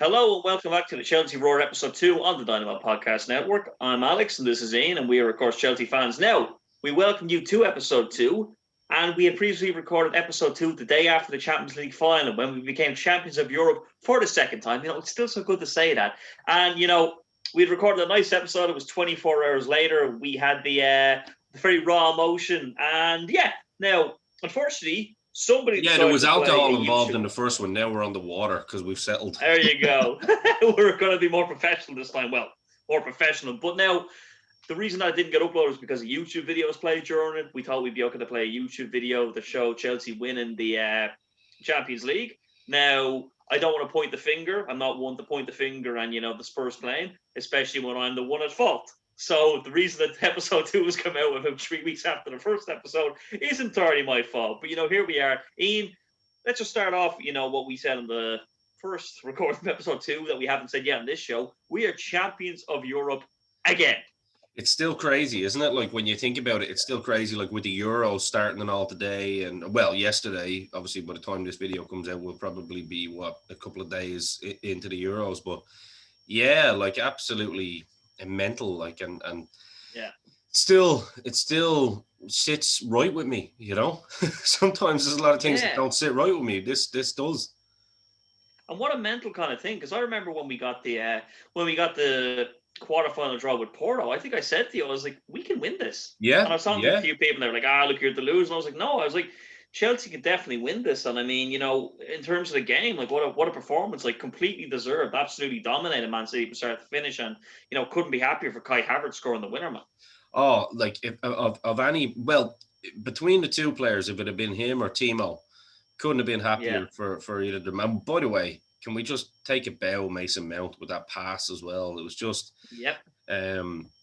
Hello and welcome back to the Chelsea Roar episode 2 on the Dynamo Podcast Network. I'm Alex and this is Ian, and we are of course Chelsea fans. Now, we welcome you to episode 2, and we had previously recorded episode 2 the day after the Champions League final when we became champions of Europe for the second time. It's still so good to say that. And we'd recorded a nice episode. It was 24 hours later. We had the very raw emotion, and now unfortunately there was alcohol involved in the first one. Now we're on the water because we've settled. There you go. We're going to be more professional this time. Well, more professional. But now, the reason I didn't get uploaded is because a YouTube video was played during it. We thought we'd be okay to play a YouTube video that showed Chelsea winning the Champions League. Now, I don't want to point the finger. I'm not one to point the finger and, the Spurs playing, especially when I'm the one at fault. So the reason that episode 2 has come out about 3 weeks after the first episode is entirely my fault. But, here we are. Ian, let's just start off, what we said in the first recording of episode 2 that we haven't said yet on this show. We are champions of Europe again. It's still crazy, isn't it? Like, when you think about it, it's still crazy. Like, with the Euros starting and all today and, yesterday, obviously, by the time this video comes out, we'll probably be, a couple of days into the Euros. But, absolutely mental, and it still sits right with me, Sometimes there's a lot of things that don't sit right with me. This does. And what a mental kind of thing, because I remember when we got the quarterfinal draw with Porto, I think I said to you, I was like, we can win this. And I was talking to a few people, and they were like, look, you're to lose. And I was like, no, Chelsea could definitely win this. And I mean, in terms of the game, like what a performance, like completely deserved, absolutely dominated Man City from start to finish. And, couldn't be happier for Kai Havertz scoring the winner, man. Oh, like between the two players, if it had been him or Timo, couldn't have been happier for either of them. And by the way, can we just take a bow, Mason Mount, with that pass as well? It was just,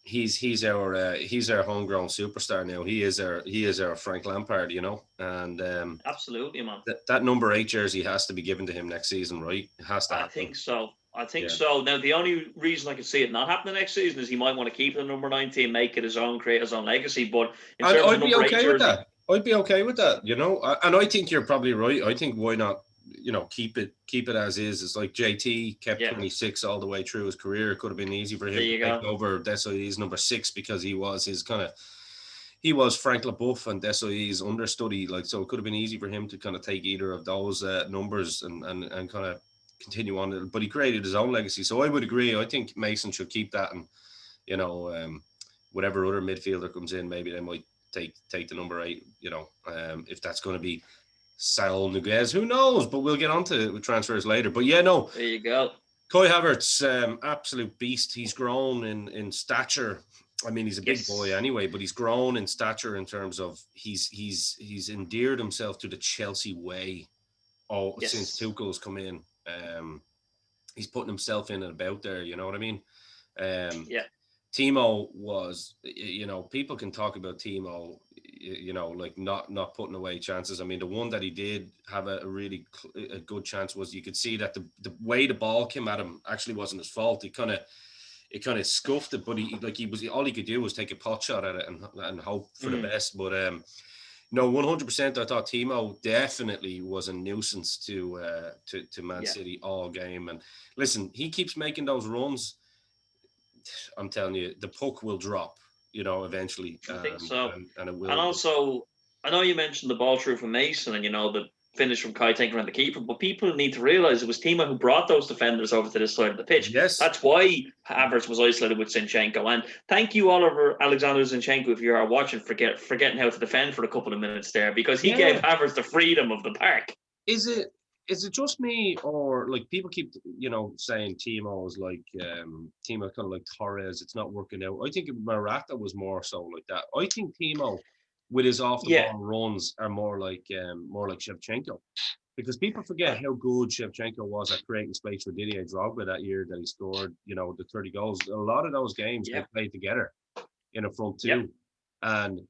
he's our homegrown superstar now. He is our Frank Lampard, and absolutely, man. That number 8 jersey has to be given to him next season, right? It has to happen. I think so. Now, the only reason I can see it not happening next season is he might want to keep the number 19, make it his own, create his own legacy. But I'd be okay with that. I'd be okay with that, And I think you're probably right. I think why not, keep it as is. It's like JT kept 26 all the way through his career. It could have been easy for him to take over Desailly's number 6 because he was Frank LaBeouf and Desailly's understudy. So it could have been easy for him to kind of take either of those numbers and kind of continue on. But he created his own legacy. So I would agree. I think Mason should keep that, and whatever other midfielder comes in, maybe they might take the number 8. If that's going to be Saul Niguez, who knows? But we'll get on to transfers later. But there you go. Kai Havertz, absolute beast. He's grown in stature. I mean, he's a big boy anyway, but he's grown in stature in terms of he's endeared himself to the Chelsea way. Since Tuchel's come in, he's putting himself in and about there. You know what I mean? Timo was, people can talk about Timo, like not putting away chances. I mean, the one that he did have a really good chance was, you could see that the way the ball came at him actually wasn't his fault. It kind of scuffed it, but all he could do was take a pot shot at it and hope for the best. But 100%, I thought Timo definitely was a nuisance to Man City all game. And listen, he keeps making those runs. I'm telling you, the puck will drop, eventually. I think so. And it will. And also, I know you mentioned the ball through from Mason and, the finish from Kai taking around the keeper, but people need to realise it was Timo who brought those defenders over to this side of the pitch. Yes. That's why Havertz was isolated with Zinchenko. And thank you, Oliver Alexander Zinchenko, if you are watching, for getting how to defend for a couple of minutes there, because he gave Havertz the freedom of the park. Is it just me, or like people keep saying Timo is like Timo kind of like Torres, it's not working out? I think Morata was more so like that. I think Timo with his off the ball runs are more like Shevchenko, because people forget how good Shevchenko was at creating space for Didier Drogba that year that he scored the 30 goals. A lot of those games they played together in a front two, and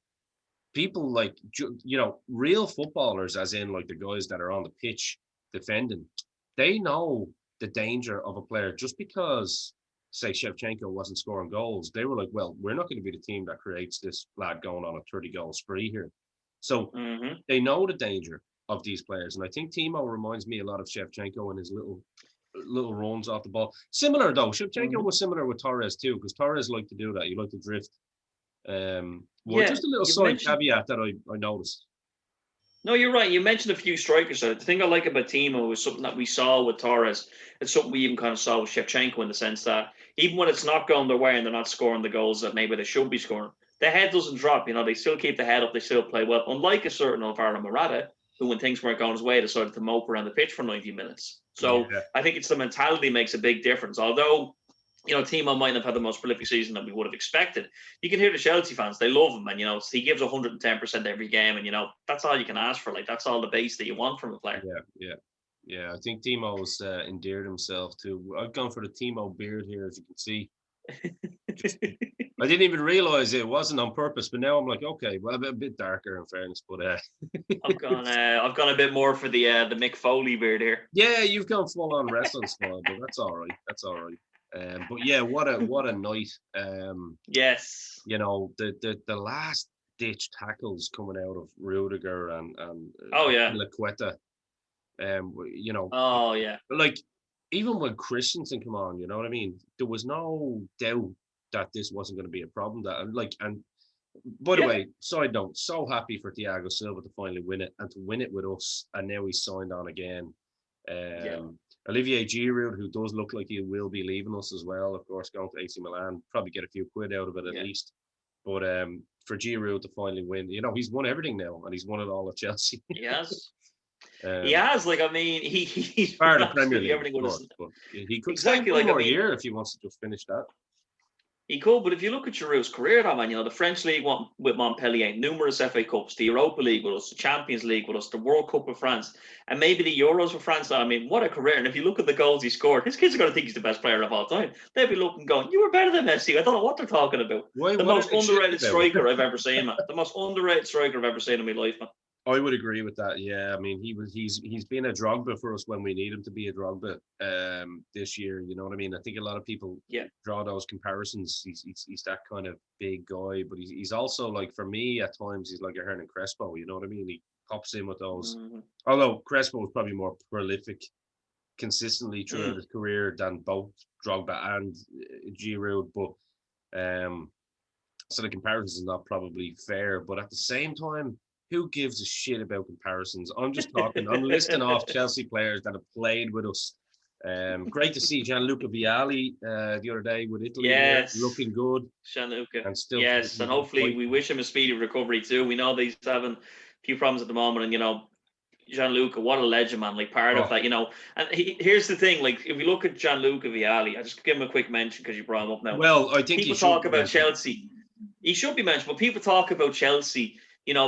people like real footballers, as in like the guys that are on the pitch defending, they know the danger of a player. Just because, say, Shevchenko wasn't scoring goals, they were like, well, we're not going to be the team that creates this lad going on a 30-goal spree here. So they know the danger of these players. And I think Timo reminds me a lot of Shevchenko and his little little runs off the ball. Similar though, Shevchenko was similar with Torres too, because Torres liked to do that. He liked to drift. Well, Yeah, just a little you've side mentioned. caveat that I noticed. No, you're right. You mentioned a few strikers. The thing I like about Timo is something that we saw with Torres. It's something we even kind of saw with Shevchenko in the sense that even when it's not going their way and they're not scoring the goals that maybe they should be scoring, the head doesn't drop. They still keep the head up. They still play well. Unlike a certain Alvaro Morata, who when things weren't going his way decided to mope around the pitch for 90 minutes. So Yeah, I think it's the mentality makes a big difference. Although Timo might have had the most prolific season that we would have expected. You can hear the Chelsea fans; they love him, and he gives 110% every game, and that's all you can ask for. Like that's all the base that you want from a player. yeah. I think Timo's endeared himself to. I've gone for the Timo beard here, as you can see. I didn't even realize it wasn't on purpose, but now I'm like, okay, well, a bit darker in fairness, but I've gone a bit more for the Mick Foley beard here. yeah, you've gone full on wrestling style, but that's all right. That's all right. But yeah, what a night. Yes. The last ditch tackles coming out of Rudiger and Oh yeah. Laqueta. Oh yeah. Like even when Christensen come on, you know what I mean? There was no doubt that this wasn't going to be a problem. And by the way, side note, so happy for Thiago Silva to finally win it and to win it with us. And now he's signed on again. Olivier Giroud, who does look like he will be leaving us as well, of course, going to AC Milan, probably get a few quid out of it at least. But for Giroud to finally win, he's won everything now, and he's won it all at Chelsea. Yes. He has, he's part of the Premier League, everything with us. But he could exactly stay one more year if he wants to just finish that. He could, but if you look at Giroud's career, though, man, the French League with Montpellier, numerous FA Cups, the Europa League with us, the Champions League with us, the World Cup with France, and maybe the Euros with France. I mean, what a career. And if you look at the goals he scored, his kids are going to think he's the best player of all time. They'll be looking going, you were better than Messi. I don't know what they're talking about. The most underrated striker I've ever seen, man. The most underrated striker I've ever seen in my life, man. I would agree with that. Yeah, I mean, he's been a Drogba for us when we need him to be a Drogba this year. You know what I mean? I think a lot of people draw those comparisons. He's that kind of big guy, but he's also like, for me at times he's like a Hernan Crespo. You know what I mean? He pops in with those. Although Crespo was probably more prolific consistently throughout his career than both Drogba and Giroud, but so the comparison is not probably fair. But at the same time, who gives a shit about comparisons? I'm just talking. I'm listing off Chelsea players that have played with us. Great to see Gianluca Vialli the other day with Italy. Yes, looking good. Gianluca. And still, yes, and hopefully we wish him a speedy recovery too. We know that he's having a few problems at the moment, and Gianluca, what a legend, man! Like part of that, And here's the thing: like if you look at Gianluca Vialli, I just give him a quick mention because you brought him up now. Well, I think people talk about Chelsea. He should be mentioned, but people talk about Chelsea.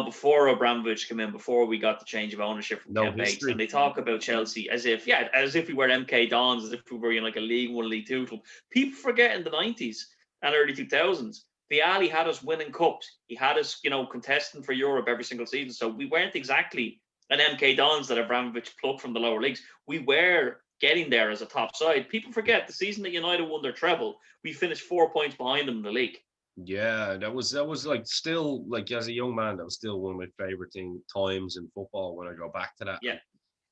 Before Abramovich came in, before we got the change of ownership from Ken Bates, and they talk about Chelsea as if we were MK Dons, as if we were in like a League One, League Two club. People forget in the 90s and early 2000s, Vialli had us winning cups. He had us, contesting for Europe every single season. So we weren't exactly an MK Dons that Abramovich plucked from the lower leagues. We were getting there as a top side. People forget the season that United won their treble, we finished 4 points behind them in the league. Yeah, that was like still like as a young man, that was still one of my favorite times in football when I go back to that. Yeah.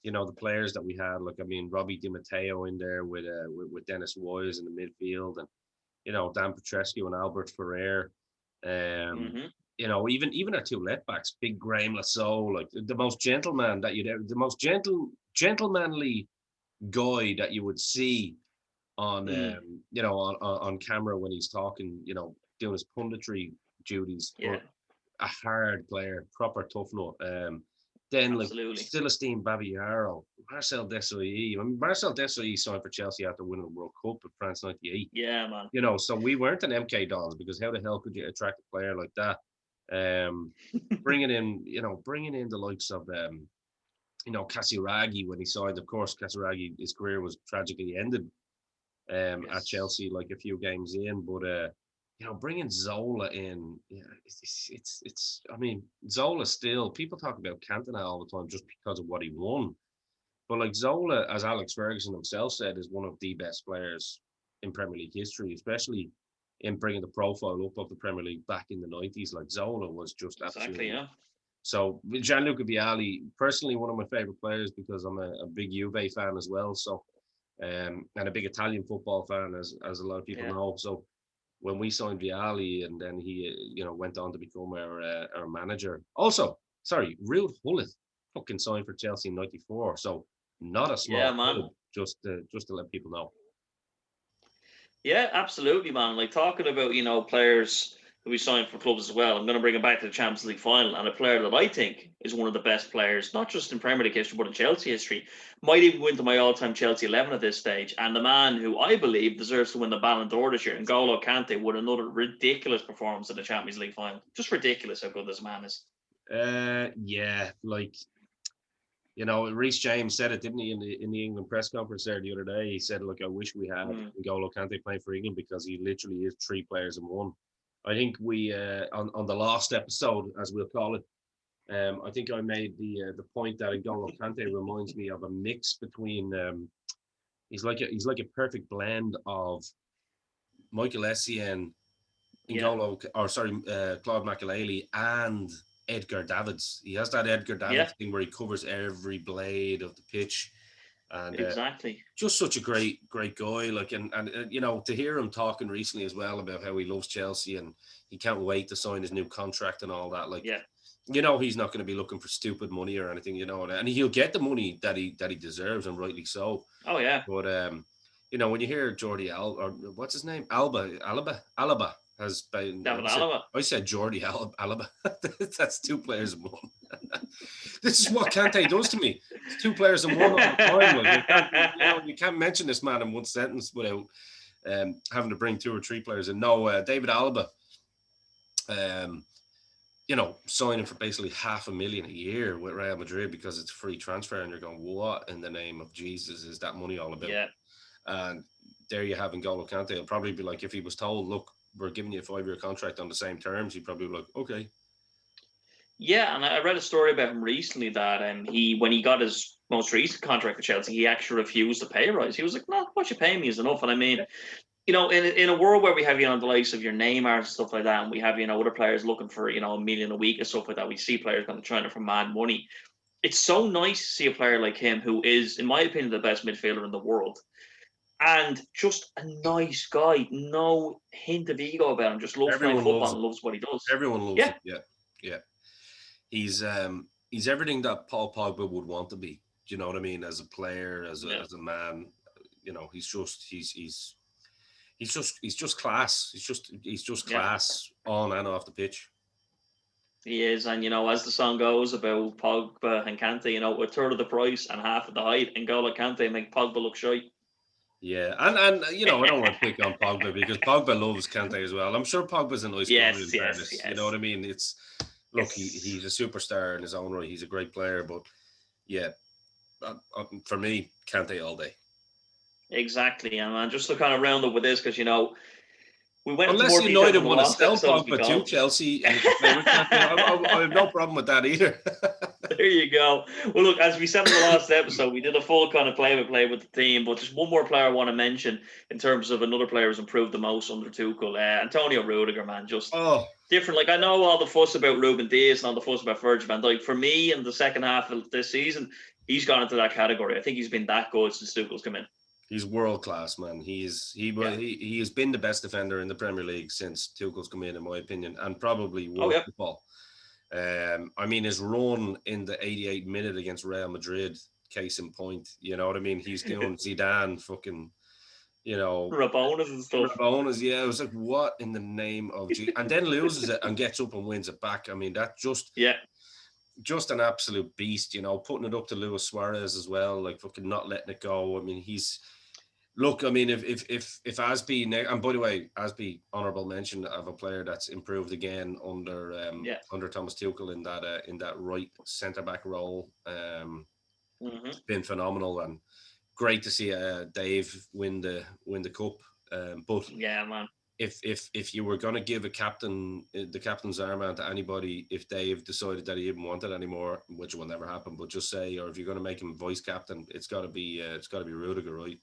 The players that we had, like I mean Robbie Di Matteo in there with Dennis Wise in the midfield, and Dan Petrescu and Albert Ferrer. Even our two left backs, Big Graham Lasso, like the most gentleman that the most gentlemanly guy that you would see on on camera when he's talking, doing his punditry duties. Yeah. A hard player, proper tough nut. Then Absolutely. Like Celestine Babiaro, Marcel Desailly. I mean, Marcel Desailly signed for Chelsea after winning the World Cup in France '98. Yeah, man. So we weren't an MK Dons because how the hell could you attract a player like that? Bringing in the likes of Casiraghi when he signed. Of course, Casiraghi, his career was tragically ended at Chelsea like a few games in, but bringing Zola in, it's. I mean, Zola still. People talk about Cantona all the time just because of what he won, but like Zola, as Alex Ferguson himself said, is one of the best players in Premier League history, especially in bringing the profile up of the Premier League back in the 90s. Like Zola was just absolutely. Yeah. So Gianluca Vialli, personally, one of my favorite players because I'm a big Juve fan as well. So and a big Italian football fan, as a lot of people Yeah. know. So when we signed Viali, and then he, went on to become our manager. Also, sorry, Ruud Gullit fucking signed for Chelsea in '94. So not a Yeah, small man. club. Just to let people know. Yeah, absolutely, man. Like talking about, players who we signed for clubs as well. I'm going to bring it back to the Champions League final, and a player that I think is one of the best players, not just in Premier League history, but in Chelsea history, might even go into my all-time Chelsea 11 at this stage. And the man who I believe deserves to win the Ballon d'Or this year, N'Golo Kante, with another ridiculous performance in the Champions League final. Just ridiculous how good this man is. Yeah, like Reece James said it, didn't he, in the England press conference there the other day? He said, "Look, I wish we had N'Golo Kante playing for England because he literally is three players in one." I think we on the last episode, as we'll call it, I think I made the point that N'Golo Kante reminds me of a mix between he's like a perfect blend of Michael Essien, Yeah, Claude Makelele, and Edgar Davids. He has that Edgar yeah, Davids thing where he covers every blade of the pitch, and exactly. just such a great guy. Like, and to hear him talking recently as well about how he loves Chelsea and he can't wait to sign his new contract and all that. Like, Yeah. he's not going to be looking for stupid money or anything, and he'll get the money that he deserves, and rightly so. Oh, yeah. But when you hear Jordi or what's his name, Alaba has been. David Alaba. I said Jordi Alaba. That's two players in one. This is what Kante does to me. It's two players in one all the time. Like, you can't mention this man in one sentence without having to bring two or three players in. No, David Alaba. Signing for basically $500,000 a year with Real Madrid because it's a free transfer, and you're going, what in the name of Jesus is that money all about? Yeah. And there you have N'Golo Kante. It'll probably be like if he was told, look, we're giving you a 5-year contract on the same terms, he'd probably be like, okay. Yeah, and I read a story about him recently that when he got his most recent contract with Chelsea, he actually refused to pay a rise. He was like, "No, what you pay me is enough." And I mean, in a world where we have the likes of your Neymar and stuff like that, and we have other players looking for a million a week and stuff like that, we see players going to China for mad money. It's so nice to see a player like him who is, in my opinion, the best midfielder in the world, and just a nice guy. No hint of ego about him. Just loves playing football and loves what he does. Everyone loves Yeah. it. Yeah. He's everything that Paul Pogba would want to be. Do you know what I mean? As a player, as a man, he's just class. He's just class on and off the pitch. He is, and as the song goes about Pogba and Kante, a third of the price and half of the height, and N'Golo Kante make Pogba look shy. Yeah, and I don't want to pick on Pogba because Pogba loves Kante as well. I'm sure Pogba's a nice guy in fairness. Yes. You know what I mean? It's look, he's a superstar in his own right. He's a great player, but yeah, for me, Kante all day. Exactly, and just to kind of round up with this, because we went unless into more United detail want to sell Pogba to Chelsea, and I have no problem with that either. There you go. Well, look, as we said in the last episode, we did a full kind of play-by-play with the team, but just one more player I want to mention in terms of another player who's improved the most under Tuchel, Antonio Rudiger, man, just different. Like, I know all the fuss about Ruben Dias and all the fuss about Virgil van Dijk. For me, in the second half of this season, he's gone into that category. I think he's been that good since Tuchel's come in. He's world class, man. He has been the best defender in the Premier League since Tuchel's come in my opinion, and probably world football. I mean, his run in the 88th minute against Real Madrid, case in point. You know what I mean? He's doing Zidane, fucking, Rabonas and stuff. Rabonas, yeah. It was like, what in the name of Jesus? And then loses it and gets up and wins it back. I mean, that just an absolute beast. Putting it up to Luis Suarez as well, like fucking not letting it go. I mean, Look, I mean, if Asby, and by the way, Asby, honourable mention of a player that's improved again under Thomas Tuchel in that right centre back role. It's been phenomenal and great to see Dave win the cup. But yeah, man, if you were going to give the captain's armband to anybody, if Dave decided that he didn't want it anymore, which will never happen, but just say, or if you're going to make him vice captain, it's got to be Rudiger, right?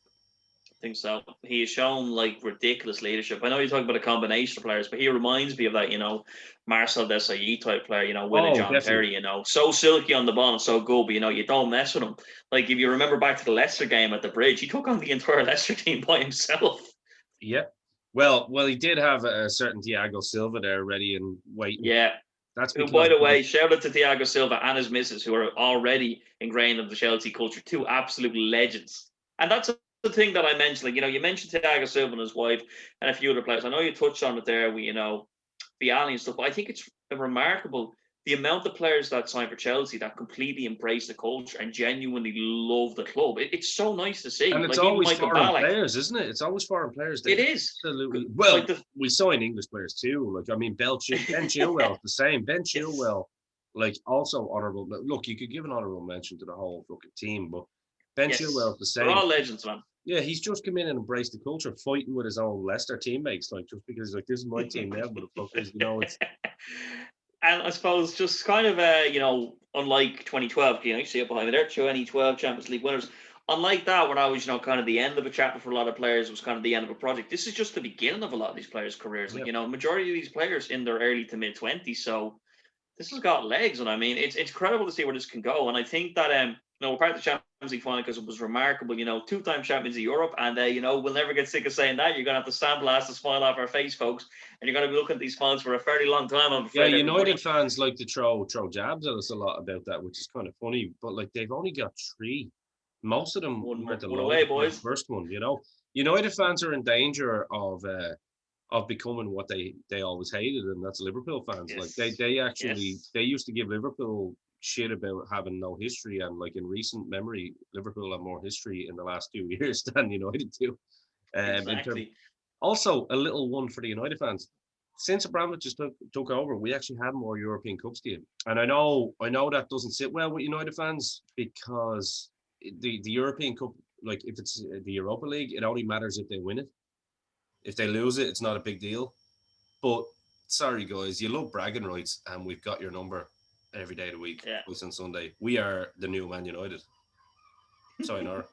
I think so. He has shown like ridiculous leadership. I know you're talking about a combination of players, but he reminds me of that, Marcel Desailly type player, with a Oh, John definitely. Terry, so silky on the ball and so good, but you don't mess with him. Like if you remember back to the Leicester game at the Bridge, he took on the entire Leicester team by himself. Yeah. Well, he did have a certain Thiago Silva there ready and waiting. Yeah. That's Who, because by the way, shout out to Thiago Silva and his missus, who are already ingrained in the Chelsea culture, two absolute legends. And that's the thing that I mentioned. Like, you mentioned Thiago Silva and his wife and a few other players. I know you touched on it there with, Viali and stuff, but I think it's remarkable the amount of players that sign for Chelsea that completely embrace the culture and genuinely love the club. It's so nice to see. and it's Like, even always Michael foreign Ballack. players, isn't it? It's always foreign players. They It is. absolutely Like we sign English players too. Like I mean, Ben Chilwell, the same. Ben yes. Chilwell, like also honourable. Look, you could give an honourable mention to the whole fucking team, but Ben Yes. Chilwell's the They're same. all legends, man. Yeah, he's just come in and embraced the culture, fighting with his own Leicester teammates, like just because like this is my team now, motherfuckers. It's And I suppose just kind of, unlike 2012, you see it behind me there, 2012 Champions League winners. Unlike that, when I was, kind of the end of a chapter for a lot of players, it was kind of the end of a project. This is just the beginning of a lot of these players' careers. Like, yeah. Majority of these players in their early to mid 20s. So this has got legs, and I mean, it's incredible to see where this can go. And I think that we're part of the Champions League final because it was remarkable. Two-time champions of Europe, and we'll never get sick of saying that. You're gonna have to sandblast the smile off our face, folks, and you're gonna be looking at these finals for a fairly long time. I'm Yeah, afraid, everybody. United fans like to throw jabs at us a lot about that, which is kind of funny. But like they've only got three. Most of them weren't One allowed away, to play the boys. first one. United fans are in danger of becoming what they always hated, and that's Liverpool fans. Like Yes. they actually Yes. they used to give Liverpool shit about having no history, and like in recent memory, Liverpool have more history in the last 2 years than United do. Exactly. Also, a little one for the United fans. Since Abramovich just took over, we actually had more European Cups game, and I know that doesn't sit well with United fans because the European Cup, like if it's the Europa League, it only matters if they win it. If they lose it, it's not a big deal. But sorry, guys, you love bragging rights, and we've got your number every day of the week, Yeah. twice on Sunday. We are the new Man United. Sayonara.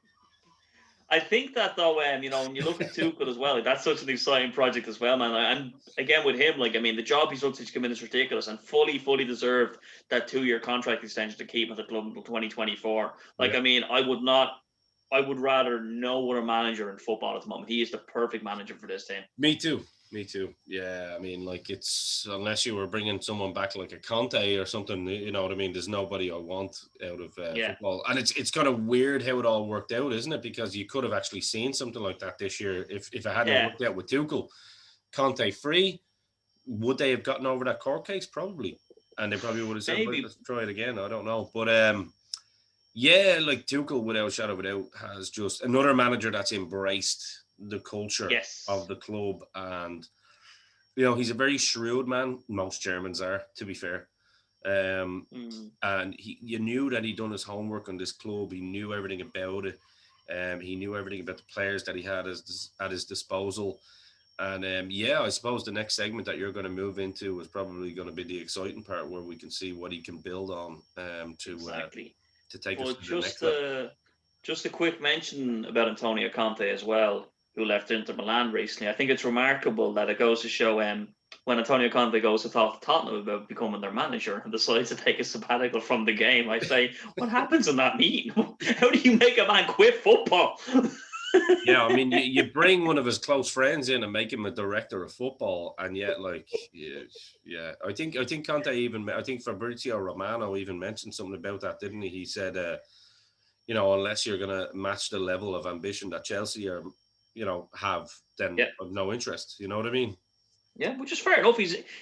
I think that though, when you look at Tuchel as well, that's such an exciting project as well, man. And again with him, like I mean, the job he's done since he came in is ridiculous and fully deserved that 2-year contract extension to keep at the club until 2024. Like Yeah. I mean, I would rather no other manager in football at the moment. He is the perfect manager for this team. Me too. Me too. Yeah, I mean, like it's unless you were bringing someone back like a Conte or something, you know what I mean. There's nobody I want out of Yeah. football, and it's kind of weird how it all worked out, isn't it? Because you could have actually seen something like that this year if it hadn't Yeah. worked out with Tuchel. Conte free, would they have gotten over that court case? Probably, and they probably would have said, "Right, Maybe. let's try it again." I don't know, but yeah, like Tuchel, without a shadow of a doubt, has just another manager that's embraced the culture Yes. of the club, and he's a very shrewd man. Most Germans are, to be fair. And you knew that he'd done his homework on this club. He knew everything about it. He knew everything about the players that he had at his disposal. And yeah, I suppose the next segment that you're going to move into is probably going to be the exciting part, where we can see what he can build on Exactly. to take us But to the next level. just a quick mention about Antonio Conte as well, who left Inter Milan recently. I think it's remarkable that it goes to show when Antonio Conte goes to talk to Tottenham about becoming their manager and decides to take a sabbatical from the game. I say, what happens in that meeting? How do you make a man quit football? Yeah, I mean, you bring one of his close friends in and make him a director of football, and yet, like, yeah. I think Conte I think Fabrizio Romano even mentioned something about that, didn't he? He said, unless you're gonna match the level of ambition that Chelsea are, have, then of no interest. You know what I mean? Yeah, which is fair enough.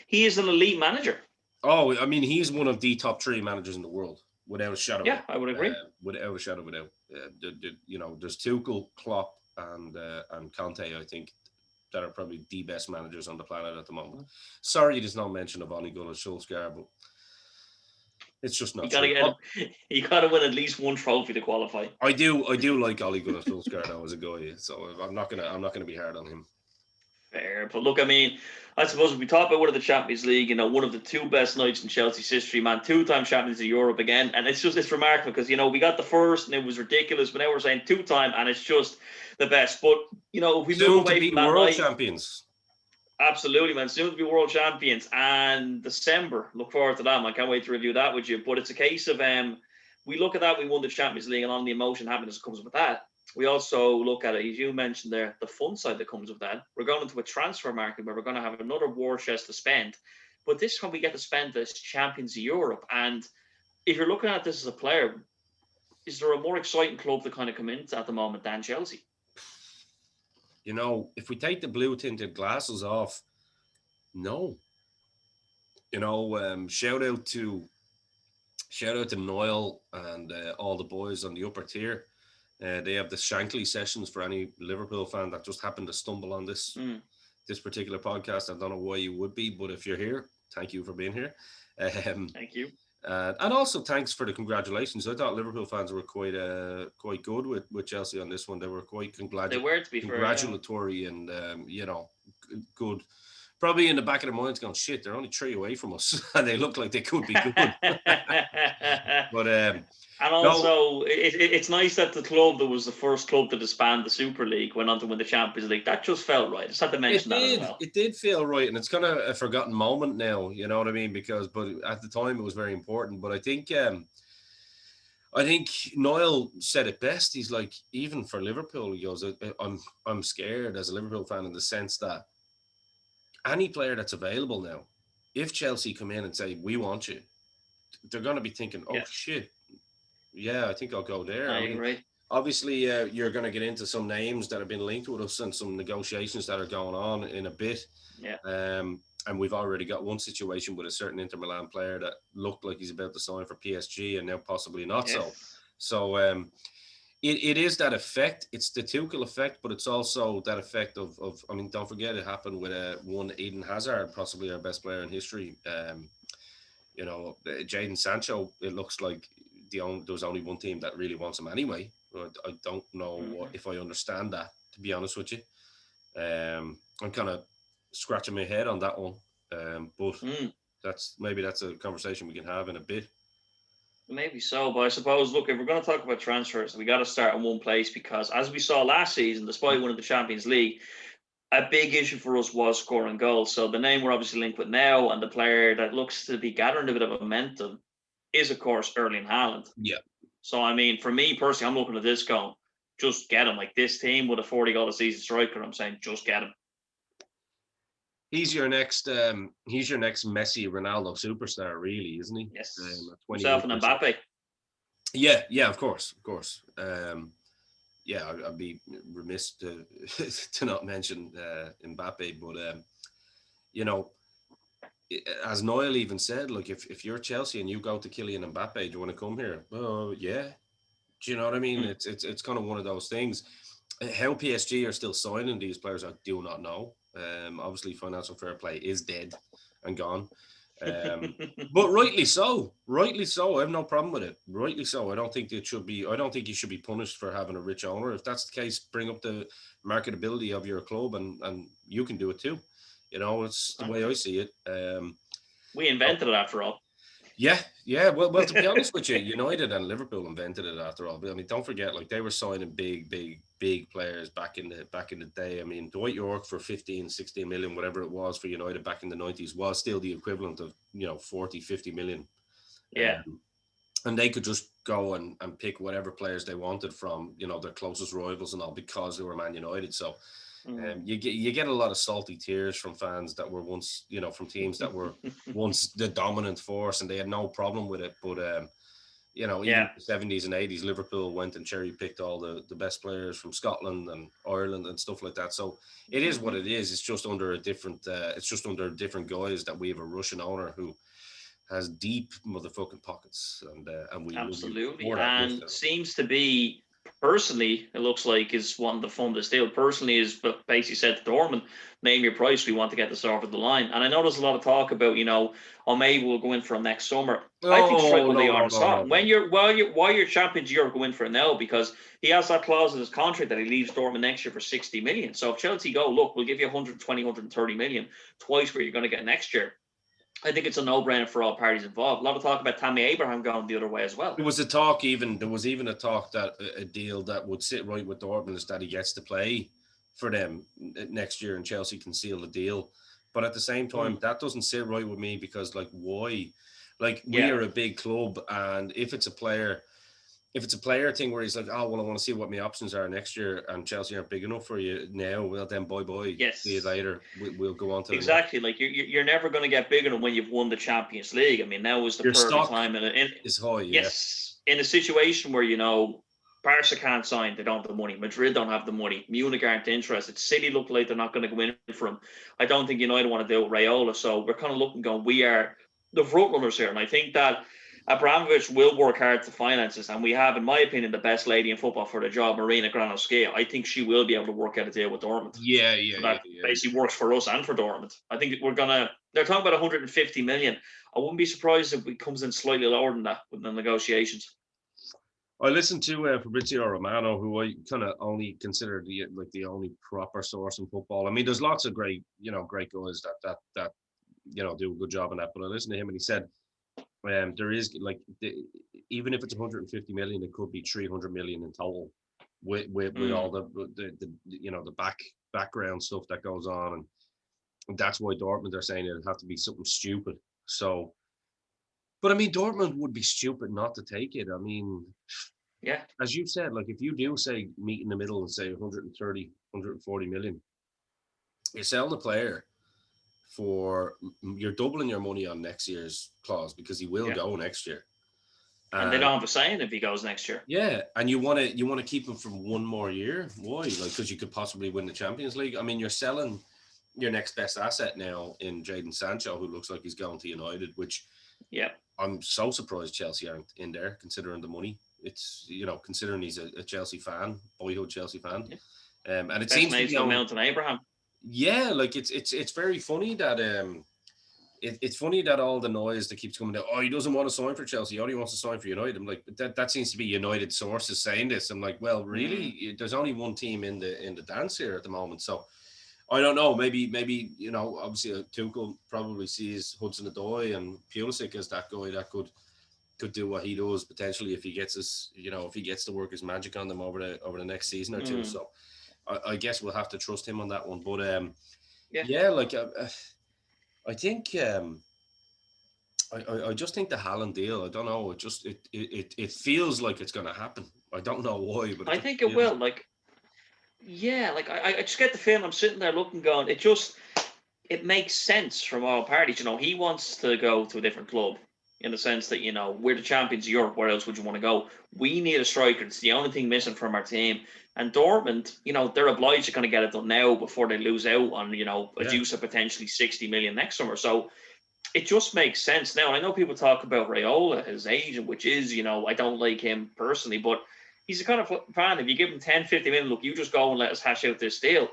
He is an elite manager. Oh, I mean, he's one of the top 3 managers in the world, without a shadow. Yeah, I would agree. Without a shadow, there's Tuchel, Klopp, and Conte. I think that are probably the best managers on the planet at the moment. Sorry, there's no mention of Ole Gunnar Solskjaer, but it's just not true. You gotta win at least one trophy to qualify. I do like Ole Gunnar Solskjaer though as a guy, so I'm not gonna be hard on him. Fair. But look, I mean, I suppose if we talk about one of the Champions League, one of the two best nights in Chelsea's history, man, two-time champions of Europe again. And it's remarkable because, we got the first and it was ridiculous, but now we're saying two-time and it's just the best. But, if we move Soon to away be from that world night, champions. absolutely, man, soon to be world champions. And December, look forward to that, man. Can't wait to review that with you. But it's a case of, we look at that, we won the Champions League and all the emotion, happiness that comes with that. We also look at it, as you mentioned there, the fun side that comes with that. We're going into a transfer market where we're going to have another war chest to spend. But this time we get to spend as champions of Europe. And if you're looking at this as a player, is there a more exciting club to kind of come into at the moment than Chelsea? If we take the blue tinted glasses off, no. Shout out to Noel and all the boys on the upper tier. They have the Shankly sessions for any Liverpool fan that just happened to stumble on this particular podcast. I don't know why you would be, but if you're here, thank you for being here. Thank you. And also thanks for the congratulations. I thought Liverpool fans were quite good with Chelsea on this one. They were quite congratulatory and good. Probably in the back of their minds going, shit, they're only 3 away from us and they look like they could be good. But and also, it's nice that the club that was the first club to disband the Super League went on to win the Champions League. That just felt right. I just had to mention that as well. It did feel right, and it's kind of a forgotten moment now. You know what I mean? But at the time it was very important. But I think Noel said it best. He's like, even for Liverpool, he goes, I'm scared as a Liverpool fan in the sense that any player that's available now, if Chelsea come in and say, we want you, they're going to be thinking, shit, yeah, I think I'll go there. I mean, right. Obviously, you're going to get into some names that have been linked with us and some negotiations that are going on in a bit. Yeah. And we've already got one situation with a certain Inter Milan player that looked like he's about to sign for PSG and now possibly not So it is that effect. It's the Tuchel effect, but it's also that effect of I mean, don't forget it happened with one Eden Hazard, possibly our best player in history. Jadon Sancho, it looks like there's only one team that really wants him anyway. I don't know if I understand that, to be honest with you. I'm kind of scratching my head on that one. But that's a conversation we can have in a bit. Maybe so, but I suppose, look, if we're going to talk about transfers, we got to start in one place because, as we saw last season, despite winning the Champions League, a big issue for us was scoring goals. So the name we're obviously linked with now and the player that looks to be gathering a bit of momentum is, of course, Erling Haaland. Yeah. So, I mean, for me personally, I'm looking at this going, just get him. Like this team with a 40-goal-a-season striker, I'm saying just get him. He's your next Messi, Ronaldo superstar, really, isn't he? Yes. Himself and Mbappe. Yeah, of course. I'd be remiss to to not mention Mbappe, but as Noel even said, like if you're Chelsea and you go to Kylian Mbappe, do you want to come here? Oh, yeah. Do you know what I mean? It's kind of one of those things. How PSG are still signing these players, I do not know. Obviously, financial fair play is dead and gone. But rightly so. I have no problem with it. Rightly so. I don't think you should be punished for having a rich owner. If that's the case, bring up the marketability of your club and you can do it too. It's the way I see it. We invented it after all. Yeah. Well, to be honest with you, United and Liverpool invented it after all. But I mean, don't forget, like they were signing big players back in the day. I mean, Dwight York for 15, 16 million, whatever it was for United back in the 90s was still the equivalent of, 40, 50 million. Yeah. And they could just go and pick whatever players they wanted from, their closest rivals and all because they were Man United. So you get a lot of salty tears from fans that were once, from teams that were once the dominant force and they had no problem with it. But, even the 70s and 80s, Liverpool went and cherry picked all the best players from Scotland and Ireland and stuff like that. So it is what it is. It's just under different guise that we have a Russian owner who has deep motherfucking pockets, and we absolutely and seems to be personally, it looks like is wanting to fund this deal. Personally, is basically said to Dortmund, name your price. We want to get this over the line. And I know there's a lot of talk about, oh, maybe we'll go in for him next summer. I think just right Oh when they no are no on the no no start. no. While you're champions, you're going for it now because he has that clause in his contract that he leaves Dortmund next year for 60 million. So if Chelsea go, look, we'll give you 120, 130 million, twice what you're going to get next year. I think it's a no-brainer for all parties involved. A lot of talk about Tammy Abraham going the other way as well. There was even a talk that a deal that would sit right with Dortmund is that he gets to play for them next year and Chelsea can seal the deal. But at the same time, that doesn't sit right with me because like why? Like we Yeah. are a big club, and if it's a player thing where he's like, oh well, I want to see what my options are next year, and Chelsea aren't big enough for you now, well then bye. Yes. See you later. We'll go on to exactly. Like you're never going to get bigger than when you've won the Champions League. I mean, now is the your perfect stock time. And is high, yeah. yes, in a situation where Barca can't sign, they don't have the money. Madrid don't have the money. Munich aren't interested. City look like they're not going to go in for him. I don't think United want to do it with Raiola. So we're kind of looking, going, we are the front runners here, and I think that Abramovich will work hard to finance this, and we have, in my opinion, the best lady in football for the job, Marina Granovskaya. I think she will be able to work out a deal with Dortmund. Yeah. So that basically works for us and for Dortmund. I think they're talking about 150 million. I wouldn't be surprised if it comes in slightly lower than that with the negotiations. I listened to Fabrizio Romano, who I kind of only consider the only proper source in football. I mean, there's lots of great guys that do a good job on that. But I listened to him and he said, there is even if it's 150 million, it could be 300 million in total with all the background stuff that goes on, and that's why Dortmund are saying it'd have to be something stupid. So, but I mean, Dortmund would be stupid not to take it. I mean, yeah, as you said, like if you do say meet in the middle and say 130, 140 million, you're selling a player you're doubling your money on next year's clause because he will go next year. And they don't have a saying if he goes next year. Yeah, and you want to keep him for one more year. Why? Like because you could possibly win the Champions League. I mean, you're selling your next best asset now in Jadon Sancho, who looks like he's going to United. Which, I'm so surprised Chelsea aren't in there considering the money. It's considering he's a Chelsea fan, boyhood Chelsea fan, and it seems to be on Mountain Abraham. Yeah, like it's very funny that it's funny that all the noise that keeps coming out. Oh, he doesn't want to sign for Chelsea. He only wants to sign for United. I'm like, but that seems to be United sources saying this. I'm like, well, really? There's only one team in the dance here at the moment. So I don't know. Maybe obviously Tuchel probably sees Hudson-Odoi and Pulisic as that guy that could do what he does potentially if he gets if he gets to work his magic on them over the next season or two. So I guess we'll have to trust him on that one. But I think I just think the Haaland deal. I don't know. It feels like it's going to happen. I don't know why, but I think it will. I just get the feeling. I'm sitting there looking, going, it makes sense from all parties. He wants to go to a different club in the sense that we're the champions of Europe. Where else would you want to go? We need a striker. It's the only thing missing from our team. And Dortmund, they're obliged to kind of get it done now before they lose out on a juice of potentially 60 million next summer. So it just makes sense now. And I know people talk about Raiola, his agent, which is I don't like him personally, but he's the kind of fan. If you give him 10, 50 million, look, you just go and let us hash out this deal.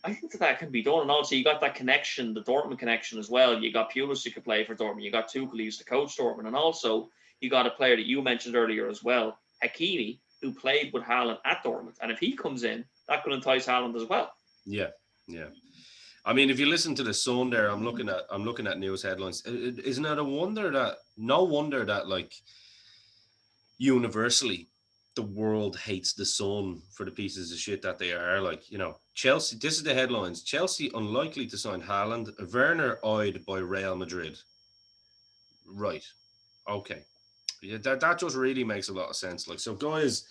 I think that can be done. And also, you got that connection, the Dortmund connection as well. You got Pulis who could play for Dortmund. You got Tuchel who used to coach Dortmund. And also, you got a player that you mentioned earlier as well, Hakimi, who played with Haaland at Dortmund. And if he comes in, that could entice Haaland as well. Yeah. I mean, if you listen to the Sun there, I'm looking at news headlines. Isn't it no wonder that like universally the world hates the Sun for the pieces of shit that they are. Like, Chelsea, this is the headlines. Chelsea unlikely to sign Haaland. Werner eyed by Real Madrid. Right. Okay. Yeah, that just really makes a lot of sense. Like, so guys,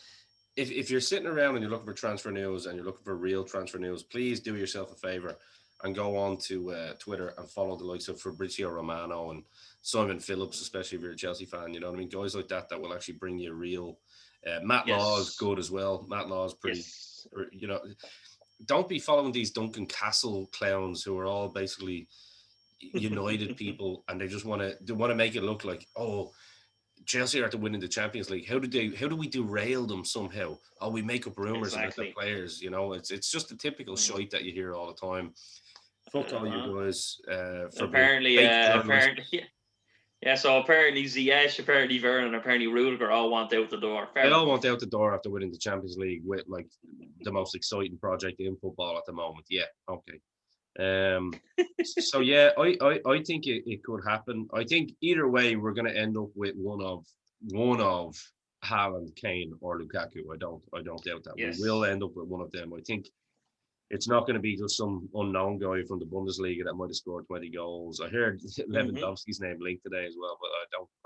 if you're sitting around and you're looking for transfer news and you're looking for real transfer news, please do yourself a favor and go on to Twitter and follow the likes of Fabrizio Romano and Simon Phillips, especially if you're a Chelsea fan. You know what I mean? Guys like that will actually bring you real. Matt Law is good as well. Matt Law is pretty, don't be following these Duncan Castle clowns who are all basically United people and they just want to make it look like, oh, Chelsea are after winning the Champions League. How do we derail them somehow? Oh, we make up rumors about the players. You know, it's just the typical shite that you hear all the time. Fuck all you guys for apparently, being fake journalists. apparently, yeah. So apparently Ziyech, apparently Werner, and apparently Rudiger all want out the door. They all want out the door after winning the Champions League with like the most exciting project in football at the moment. Yeah, okay. So yeah, I think it could happen. I think either way we're going to end up with one of Haaland, Kane, or Lukaku. I don't doubt that. Yes. We will end up with one of them. I think it's not going to be just some unknown guy from the Bundesliga that might have scored 20 goals. I heard Lewandowski's name linked today as well, but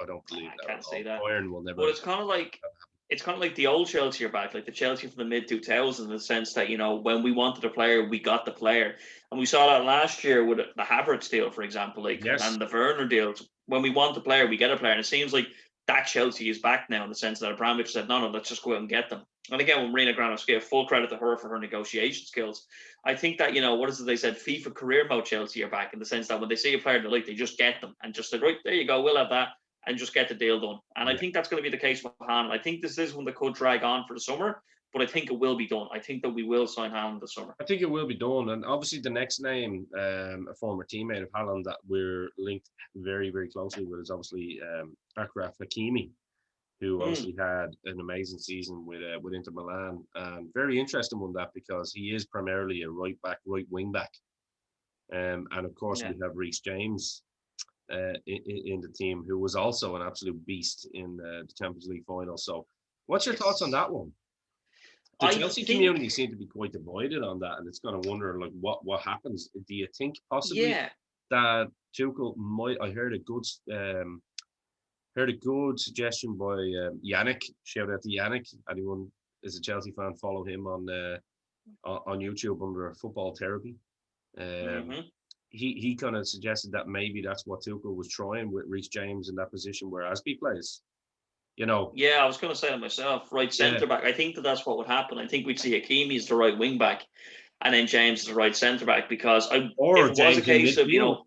I don't believe that. I can't say that. Bayern will never. But it's kind of like the old Chelsea are back, like the Chelsea from the mid-2000s, in the sense that, you know, when we wanted a player, we got the player. And we saw that last year with the Havertz deal, for example, and the Werner deals. When we want a player, we get a player. And it seems like that Chelsea is back now, in the sense that Abramovich said, no, let's just go out and get them. And again, when Marina Granovskaya, full credit to her for her negotiation skills. I think that, you know, what is it they said? FIFA career mode Chelsea are back, in the sense that when they see a player they like, they just get them and just say, right, there you go, we'll have that. And just get the deal done. And I think that's going to be the case with Haaland. I think this is one that could drag on for the summer, but I think it will be done. I think that we will sign Haaland this summer. I think it will be done. And obviously the next name, a former teammate of Haaland that we're linked very, very closely with, is obviously Achraf Hakimi, who obviously had an amazing season with Inter Milan. And very interesting one, that, because he is primarily a right wing back. And of course we have Reece James in the team, who was also an absolute beast in the Champions League final. So what's your thoughts on that one? The Chelsea community seem to be quite divided on that, and it's going to wonder like what happens. Do you think possibly that Tuchel might? I heard a good suggestion by Yannick. Shout out to Yannick. Anyone is a Chelsea fan, follow him on YouTube under Football Therapy. He kind of suggested that maybe that's what Tuchel was trying with Reece James in that position where Aspi plays. You know. Yeah, I was going to say that myself. Right centre back. I think that's what would happen. I think we'd see Hakimi as the right wing back, and then James as the right centre back, because if it was a case of, you know,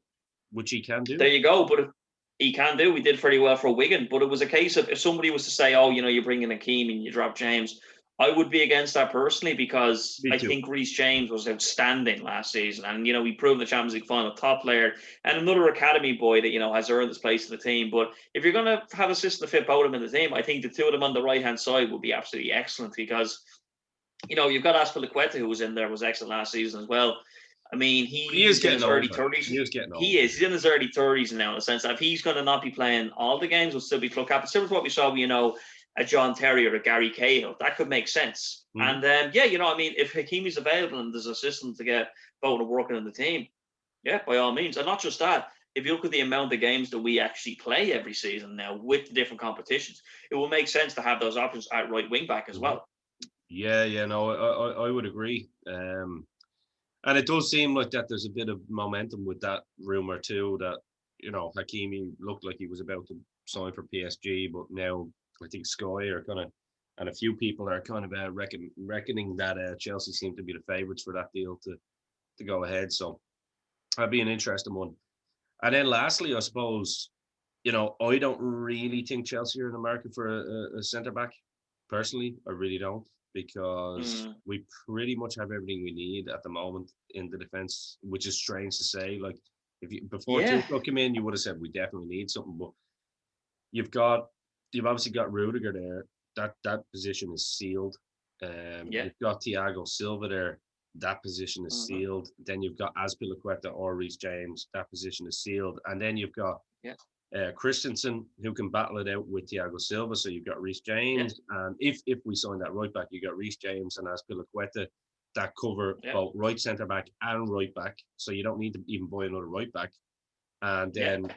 which he can do. There you go. But if he can do, we did very well for Wigan. But it was a case of, if somebody was to say, oh, you know, you bring in Hakimi and you drop James, I would be against that personally, because I think Reece James was outstanding last season. And, you know, he proved in the Champions League final, top player, and another academy boy that, you know, has earned his place in the team. But if you're going to have a system to fit both of them in the team, I think the two of them on the right-hand side would be absolutely excellent, because, you know, you've got Azpilicueta, who was in there, was excellent last season as well. I mean, he is in his early 30s. He's in his early 30s now, in the sense that if he's going to not be playing all the games, will still be club captain. Similar to what we saw, you know, a John Terry or a Gary Cahill, that could make sense. And you know, I mean, if Hakimi's available and there's a system to get both of working in the team, yeah, by all means. And not just that, if you look at the amount of games that we actually play every season now with the different competitions, it will make sense to have those options at right wing back as well. Yeah, no, I would agree. And it does seem like that there's a bit of momentum with that rumor too, that, you know, Hakimi looked like he was about to sign for PSG, but now I think Sky are kind of, and a few people are kind of reckoning that Chelsea seem to be the favourites for that deal to go ahead. So that'd be an interesting one. And then lastly, I suppose, you know, I don't really think Chelsea are in the market for a centre back. Personally, I really don't, because we pretty much have everything we need at the moment in the defence, which is strange to say. Like, before Tuchel came in, you would have said we definitely need something, but you've obviously got Rudiger there. That position is sealed. You've got Thiago Silva there. That position is sealed. Then you've got Azpilicueta or Reece James. That position is sealed. And then you've got Christensen, who can battle it out with Thiago Silva. So you've got Reece James. And if we sign that right back, you got Reece James and Azpilicueta that cover both right centre back and right back. So you don't need to even buy another right back. And then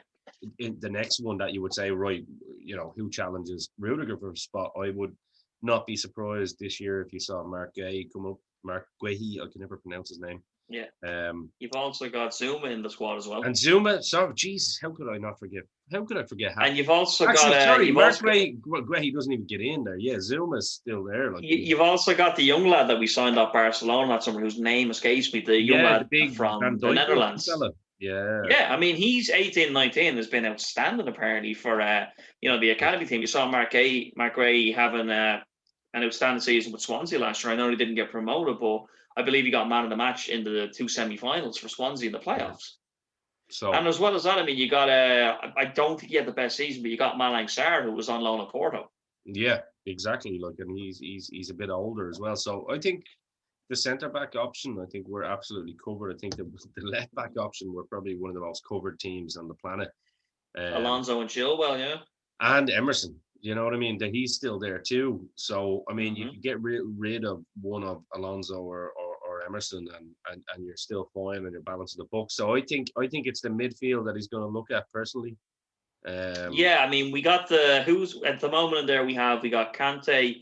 in the next one that you would say, right, you know, who challenges Rudiger for a spot? I would not be surprised this year if you saw Mark Guehi come up. Mark Guehi, I can never pronounce his name. Yeah. You've also got Zuma in the squad as well. And Zuma, sorry, Jesus, how could I not forget? How could I forget? And you've also got... Mark Guehi doesn't even get in there. Yeah, Zuma's still there. Like, you've also got the young lad that we signed off Barcelona that summer, whose name escapes me, the young lad from the Netherlands. Yeah, I mean, he's 18, 19, has been outstanding apparently for the academy team. You saw Mark Gray having an outstanding season with Swansea last year. I know he didn't get promoted, but I believe he got man of the match in the 2 semi-finals for Swansea in the playoffs. So, and as well as that, I mean, you got I don't think he had the best season, but you got Malang Sarr, who was on loan at Porto. Yeah, exactly. Like, and he's a bit older as well. So I think the centre back option, I think we're absolutely covered. I think the left back option, we're probably one of the most covered teams on the planet. Alonso and Chilwell, yeah, and Emerson. You know what I mean? That he's still there too. So I mean, you could get rid of one of Alonso or Emerson, and you're still fine and you're balancing the book. So I think it's the midfield that he's going to look at personally. Yeah, I mean, we got who's at the moment in there. We got Kante,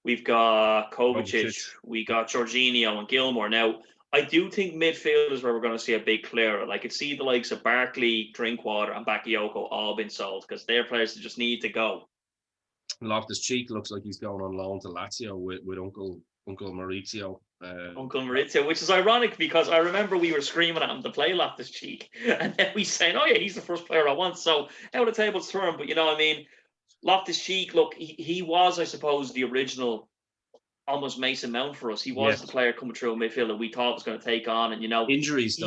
we've got Kovacic, we got Jorginho and Gilmore. Now, I do think midfield is where we're going to see a big clearer. I could see the likes of Barkley, Drinkwater, and Bakayoko all been sold because they're players that just need to go. Loftus-Cheek looks like he's going on loan to Lazio with Uncle Maurizio. Uncle Maurizio, which is ironic because I remember we were screaming at him to play Loftus-Cheek, and then we saying, "Oh yeah, he's the first player I want." So how the tables turn, but I mean, Loftus-Cheek, look, he was, I suppose, the original almost Mason Mount for us. He was the player coming through a midfield that we thought was going to take on, and injuries.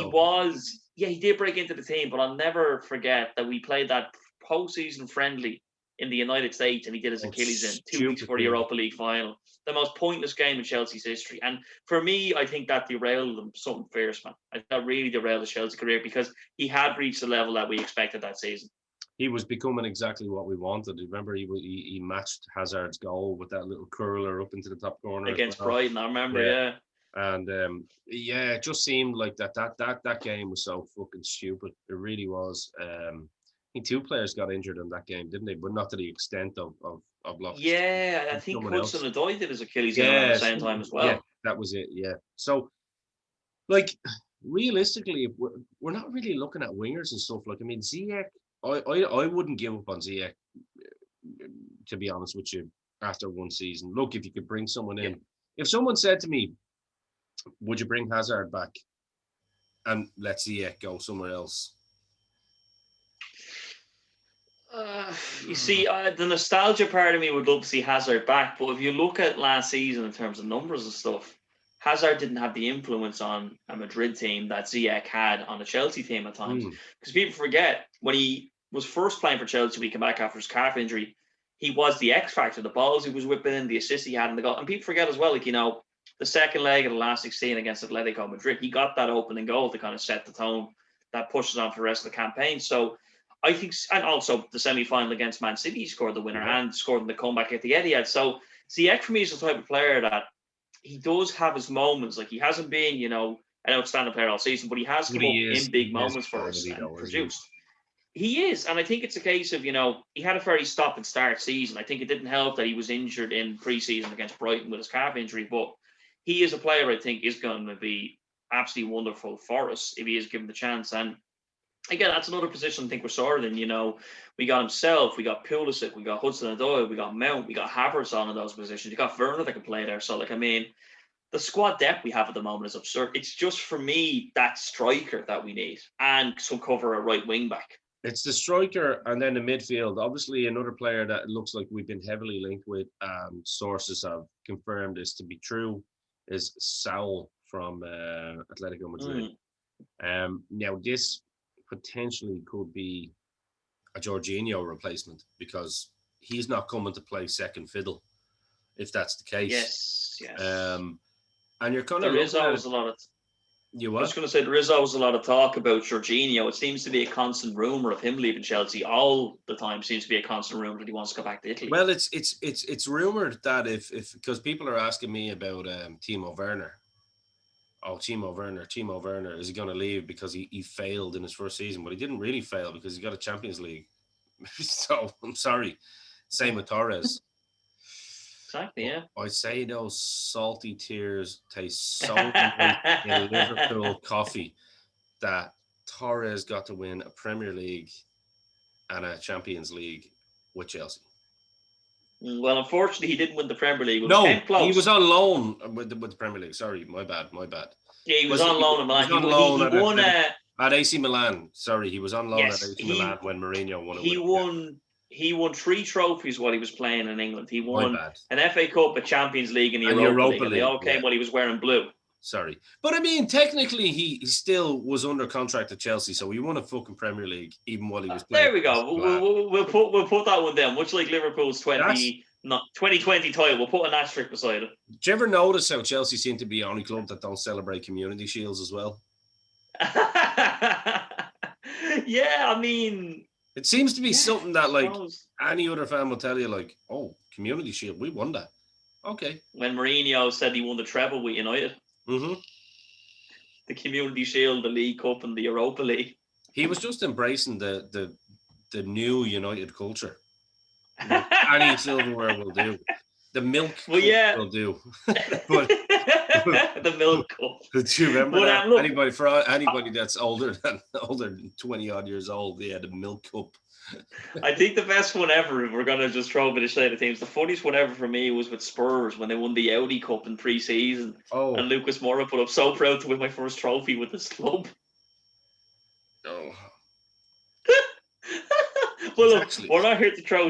He did break into the team, but I'll never forget that we played that postseason friendly in the United States, and he did his Achilles in 2 weeks before the Europa League final. The most pointless game in Chelsea's history. And for me, I think that derailed them something fierce, man. That really derailed the Chelsea career because he had reached the level that we expected that season. He was becoming exactly what we wanted. Remember, he matched Hazard's goal with that little curler up into the top corner against Brighton. I remember, yeah. And it just seemed like that game was so fucking stupid. It really was. I think 2 players got injured in that game, didn't they? But not to the extent of Loftus. Yeah, I think Hudson-Odoi did his Achilles at the same time as well. Yeah, that was it. Yeah. So, like, realistically, we're not really looking at wingers and stuff. Like, I mean, Ziyech, I wouldn't give up on Ziyech, to be honest with you, after one season. Look, if you could bring someone in. If someone said to me, would you bring Hazard back and let Ziyech go somewhere else? You see, the nostalgia part of me would love to see Hazard back, but if you look at last season in terms of numbers and stuff, Hazard didn't have the influence on a Madrid team that Ziyech had on a Chelsea team at times. Because people forget, when he was first playing for Chelsea, we came back after his calf injury, he was the X factor, the balls he was whipping in, the assists he had in the goal. And people forget as well, the second leg of the last 16 against Atletico Madrid, he got that opening goal to kind of set the tone that pushes on for the rest of the campaign. So I think, and also the semi-final against Man City, he scored the winner and scored in the comeback at the Etihad. So Ziyech for me is the type of player that he does have his moments. Like, he hasn't been, an outstanding player all season, but he has come up in big moments for us and produced. He is, and I think it's a case of, he had a very stop and start season. I think it didn't help that he was injured in pre-season against Brighton with his calf injury, but he is a player I think is going to be absolutely wonderful for us if he is given the chance. And again, that's another position I think we're sorted in. We got himself, we got Pulisic, we got Hudson-Odoi, we got Mount, we got Havertz on in those positions. You got Werner that can play there. So, the squad depth we have at the moment is absurd. It's just, for me, that striker that we need and some cover a right wing back. It's the striker and then the midfield. Obviously, another player that looks like we've been heavily linked with, sources have confirmed this to be true, is Saul from Atletico Madrid. Now, this potentially could be a Jorginho replacement because he's not coming to play second fiddle, if that's the case. Yes. And you're kind of... There is always a lot of... I was going to say, there is always a lot of talk about Jorginho. It seems to be a constant rumour of him leaving Chelsea. All the time seems to be a constant rumour that he wants to go back to Italy. Well, it's rumoured that if because people are asking me about Timo Werner. Oh, Timo Werner, is he going to leave because he failed in his first season? But he didn't really fail because he got a Champions League. So, I'm sorry. Same with Torres. Exactly, yeah. I say those salty tears taste so like in Liverpool coffee that Torres got to win a Premier League and a Champions League with Chelsea. Well, unfortunately, he didn't win the Premier League. He was on loan with the Premier League. Sorry, my bad. Yeah, he was on loan. He won At AC Milan. Sorry, he was on loan at Yes, AC Milan when Mourinho won it he with him. won. He won 3 trophies while he was playing in England. He My won bad. an FA Cup, a Champions League, and the And Europa League, Europa and they all League, came yeah. while he was wearing blue. Sorry. But I mean, technically, he still was under contract at Chelsea, so he won a fucking Premier League even while he was playing. There we go. We'll put that one down. Much like Liverpool's 2020 title, we'll put an asterisk beside it. Do you ever notice how Chelsea seem to be the only club that don't celebrate community shields as well? Yeah, I mean, it seems to be something that like any other fan will tell you, like, oh, community shield, we won that. Okay. When Mourinho said he won the treble with United, the Community Shield, the League Cup, and the Europa League, he was just embracing the new United culture. Any silverware will do. The milk cup will do. But the milk cup. Do you remember that? Look, anybody that's older than 20 odd years old, yeah, the milk cup. I think the best one ever, if we're gonna just throw a bit of shade at teams, the funniest one ever for me was with Spurs when they won the Audi Cup in pre-season. Oh. And Lucas Moura put up, so proud to win my first trophy with this club. Oh. Well, look, we're not here to throw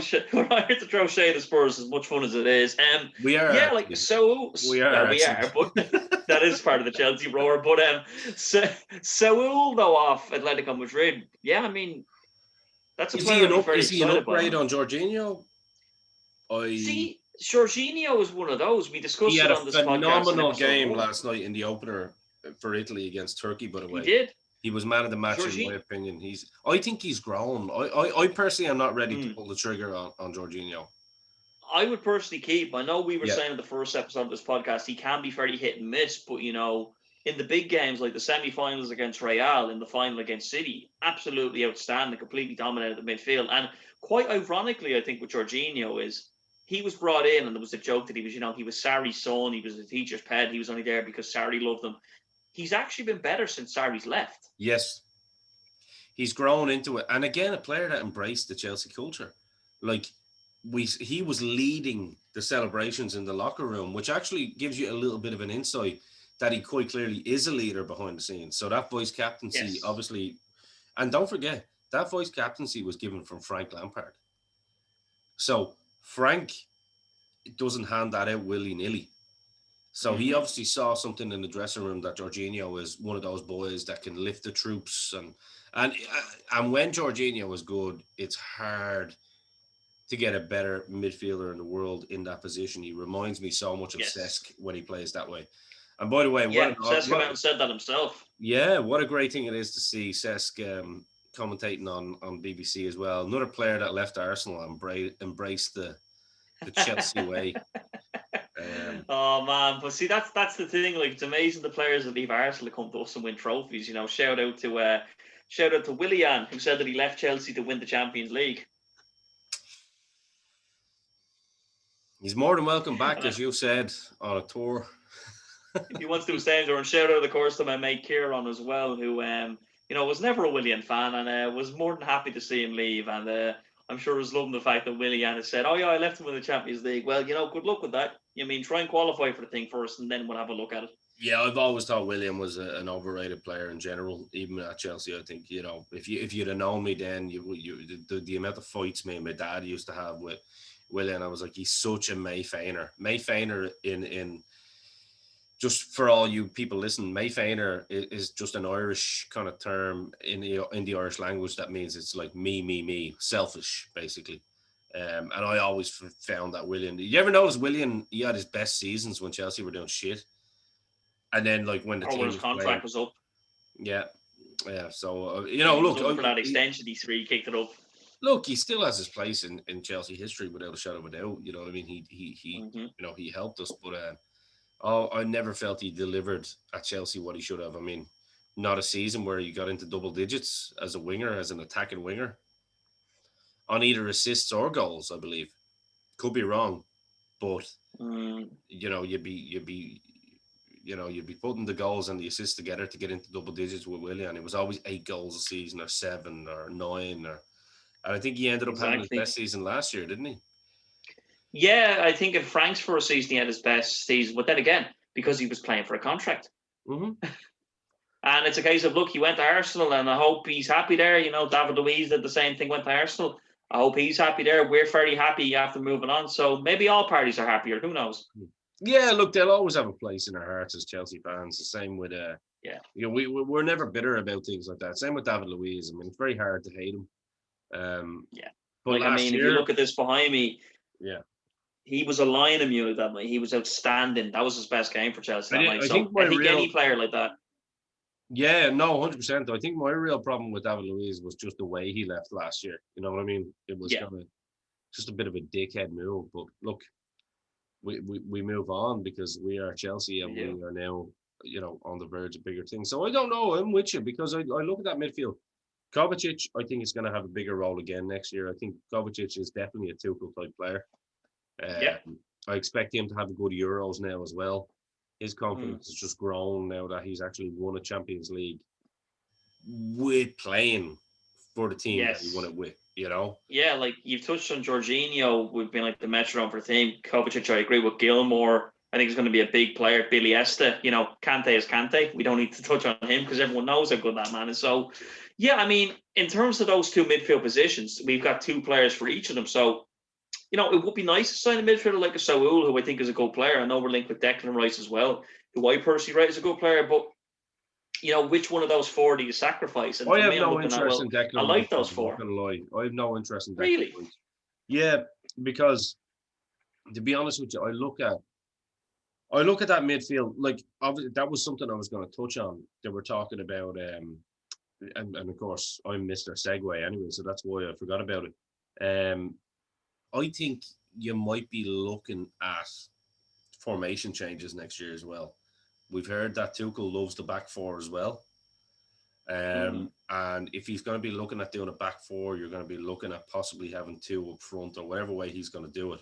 shade at Spurs, as much fun as it is. We are. Yeah, like so. We are. But that is part of the Chelsea roar. But Saúl though off Atletico Madrid. Yeah, I mean, that's a player I'm very excited about. Is he an upgrade on Jorginho? See, Jorginho is one of those. We discussed it on this podcast. He had a phenomenal game last night in the opener for Italy against Turkey. By the way, he did. He was man of the match in my opinion. I think he's grown. I personally am not ready to pull the trigger on Jorginho. I would personally keep. I know we were saying in the first episode of this podcast, he can be very hit and miss, but you know, in the big games like the semi-finals against Real, in the final against City, absolutely outstanding, completely dominated the midfield. And quite ironically, I think with Jorginho is he was brought in, and there was a joke that he was, he was Sarri's son, he was a teacher's pet, he was only there because Sarri loved him. He's actually been better since Sarri's left. Yes. He's grown into it. And again, a player that embraced the Chelsea culture. Like, he was leading the celebrations in the locker room, which actually gives you a little bit of an insight that he quite clearly is a leader behind the scenes. So that vice captaincy, obviously, and don't forget, that vice captaincy was given from Frank Lampard. So Frank doesn't hand that out willy-nilly. So he obviously saw something in the dressing room that Jorginho is one of those boys that can lift the troops. And when Jorginho is good, it's hard to get a better midfielder in the world in that position. He reminds me so much of Cesc when he plays that way. And by the way, Cesc came out and said that himself. Yeah, what a great thing it is to see Cesc commentating on BBC as well. Another player that left Arsenal and embraced the Chelsea way. Oh man, but see that's the thing. Like, it's amazing the players that leave Arsenal to come to us and win trophies. You know, shout out to Willian, who said that he left Chelsea to win the Champions League. He's more than welcome back, as you said, on a tour. If he wants to stay there, and shout out, of course, to my mate Kieran as well, who was never a Willian fan and was more than happy to see him leave. And I'm sure he's loving the fact that Willian has said, "Oh yeah, I left him in the Champions League." Well, good luck with that. You mean try and qualify for the thing first, and then we'll have a look at it. Yeah, I've always thought Willian was an overrated player in general, even at Chelsea. I think if you'd have known me then, the amount of fights me and my dad used to have with Willian, I was like, he's such a Mayfainer. Mayfainer in just for all you people listening, Mayfainer is just an Irish kind of term in the Irish language that means it's like me, selfish, basically. And I always found that Willian. You ever notice Willian? He had his best seasons when Chelsea were doing shit, and then like when the team his contract was up. Yeah. So look, for that extension, he kicked it up. Look, he still has his place in Chelsea history without a shadow of a doubt. You know what I mean? He helped us, but I never felt he delivered at Chelsea what he should have. I mean, not a season where he got into double digits as a winger, as an attacking winger, on either assists or goals, I believe. Could be wrong, but you'd be putting the goals and the assists together to get into double digits with Willian. It was always 8 goals a season, or 7, or 9, and I think he ended up having his best season last year, didn't he? Yeah, I think in Frank's first season he had his best season, but then again, because he was playing for a contract. Mm-hmm. And it's a case of, look, he went to Arsenal, and I hope he's happy there. You know, David Luiz did the same thing, went to Arsenal. I hope he's happy there. We're very happy after moving on. So maybe all parties are happier. Who knows? Yeah, look, they'll always have a place in our hearts as Chelsea fans. The same with Yeah. You know, we're never bitter about things like that. Same with David Luiz. I mean, it's very hard to hate him. Yeah. But Like, I last mean, year, if you look at this behind me, yeah, he was a lion of Munich that night. He was outstanding. That was his best game for Chelsea that night. I So think my I think real, any player like that. yeah, no, 100%. I think my real problem with David Luiz was just the way he left last year. You know what I mean? It was Yeah. kind of just a bit of a dickhead move. But look, we move on because we are Chelsea and Yeah. we are now, you know, on the verge of bigger things. So I don't know. I'm with you because I look at that midfield. Kovacic, I think is going to have a bigger role again next year. I think Kovacic is definitely a Tuchel type player. Yeah. I expect him to have a good Euros now as well. His confidence has just grown now that he's actually won a Champions League with playing for the team that he Yes. won it with, you know? Yeah, like you've touched on Jorginho, we've been like the metronome for the team. Kovacic, I agree with Gilmore. I think he's going to be a big player. Billy Esta, you know, Kante is Kante. We don't need to touch on him because everyone knows how good that man is. So, yeah, I mean, in terms of those two midfield positions, we've got two players for each of them. So, you know, it would be nice to sign a midfielder like a Saul, who I think is a good player. I know we're linked with Declan Rice as well, who I personally rate as a good player. But, you know, which one of those four do you sacrifice? And I for have me, I'm no looking at, interest well, in I Declan Rice. like those I'm not four. going to lie. I have no interest in Declan Really? Rice. Yeah, because to be honest with you, I look at that midfield. Like, obviously, that was something I was going to touch on. They were talking about, and of course, I'm Mr. Segway anyway, so that's why I forgot about it. I think you might be looking at formation changes next year as well. We've heard that Tuchel loves the back four as well. And if he's going to be looking at doing a back four, you're going to be looking at possibly having two up front or whatever way he's going to do it.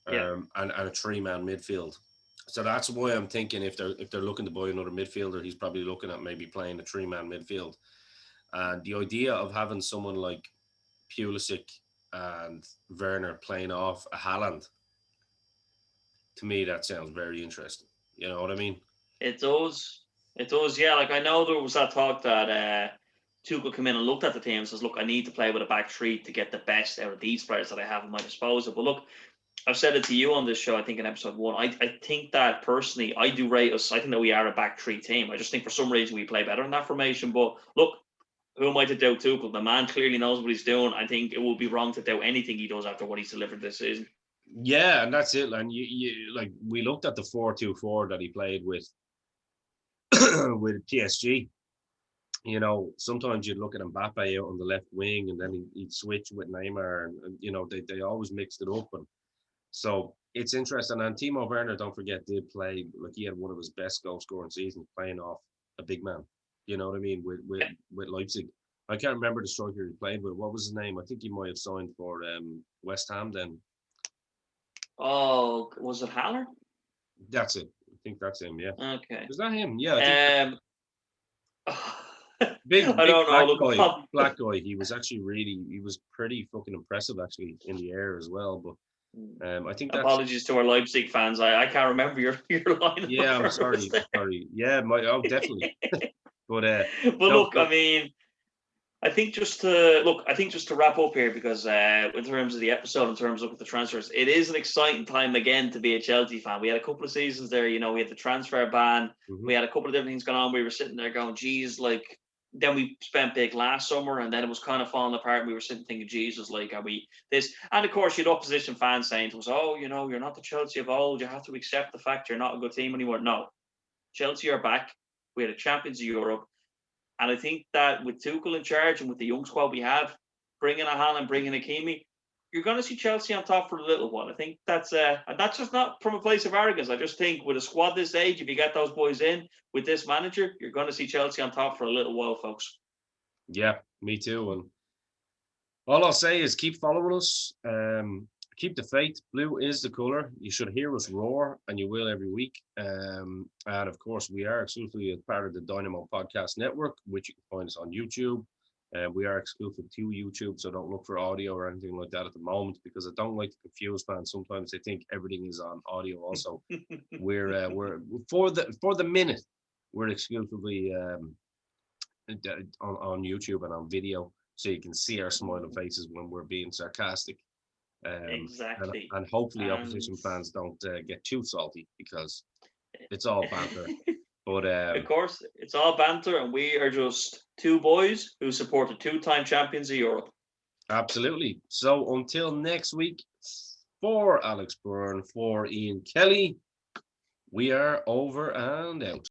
And a 3-man midfield. So that's why I'm thinking if they're looking to buy another midfielder, he's probably looking at maybe playing a 3-man midfield. And the idea of having someone like Pulisic and Werner playing off a Haaland, to me, that sounds very interesting. You know what I mean? It does. It does, yeah. Like, I know there was that talk that Tuchel came in and looked at the team and says, look, I need to play with a back three to get the best out of these players that I have at my disposal. But look, I've said it to you on this show, I think in episode 1. I think that personally, I do rate us. I think that we are a back three team. I just think for some reason we play better in that formation. But look, who am I to doubt Tuchel? The man clearly knows what he's doing. I think it would be wrong to doubt anything he does after what he's delivered this season. Yeah, and that's it. And you like we looked at the 4-2-4 that he played with with PSG. You know, sometimes you'd look at Mbappe out on the left wing, and then he'd switch with Neymar, and you know they always mixed it up. And so it's interesting. And Timo Werner, don't forget, did play like he had one of his best goal scoring seasons playing off a big man. You know what I mean? With Leipzig. I can't remember the striker he played with. What was his name? I think he might have signed for West Ham then. Oh, was it Haller? That's it. I think that's him. Yeah. Okay. Is that him? Yeah. I think big I don't know. Black guy. He was actually he was pretty fucking impressive actually in the air as well. But I think that's. Apologies to our Leipzig fans. I can't remember your line. Yeah, I'm sorry. Sorry. Yeah, definitely. But look, I mean, I think just to wrap up here, because in terms of the episode, in terms of the transfers, it is an exciting time again to be a Chelsea fan. We had a couple of seasons there, you know, we had the transfer ban, we had a couple of different things going on. We were sitting there going, geez, like, then we spent big last summer, and then it was kind of falling apart. And we were sitting thinking, Jesus, like, are we this? And of course, you had opposition fans saying to us, oh, you know, you're not the Chelsea of old. You have to accept the fact you're not a good team anymore. No, Chelsea are back. We had a Champions of Europe. And I think that with Tuchel in charge and with the young squad we have, bringing a Haaland, bringing a Kimi, you're going to see Chelsea on top for a little while. I think and that's just not from a place of arrogance. I just think with a squad this age, if you get those boys in with this manager, you're going to see Chelsea on top for a little while, folks. Yeah, me too. And all I'll say is keep following us. Keep the faith. Blue is the colour. You should hear us roar, and you will every week. And of course, we are exclusively a part of the Dynamo Podcast Network, which you can find us on YouTube. We are exclusive to YouTube, so don't look for audio or anything like that at the moment, because I don't like to confuse fans. Sometimes they think everything is on audio. Also, we're for the minute, we're exclusively on YouTube and on video, so you can see our smiling faces when we're being sarcastic. Exactly. And hopefully And opposition fans don't get too salty because it's all banter. But of course, it's all banter, and we are just two boys who support the two-time champions of Europe. absolutely. So until next week, for Alex Byrne, for Ian Kelly, we are over and out.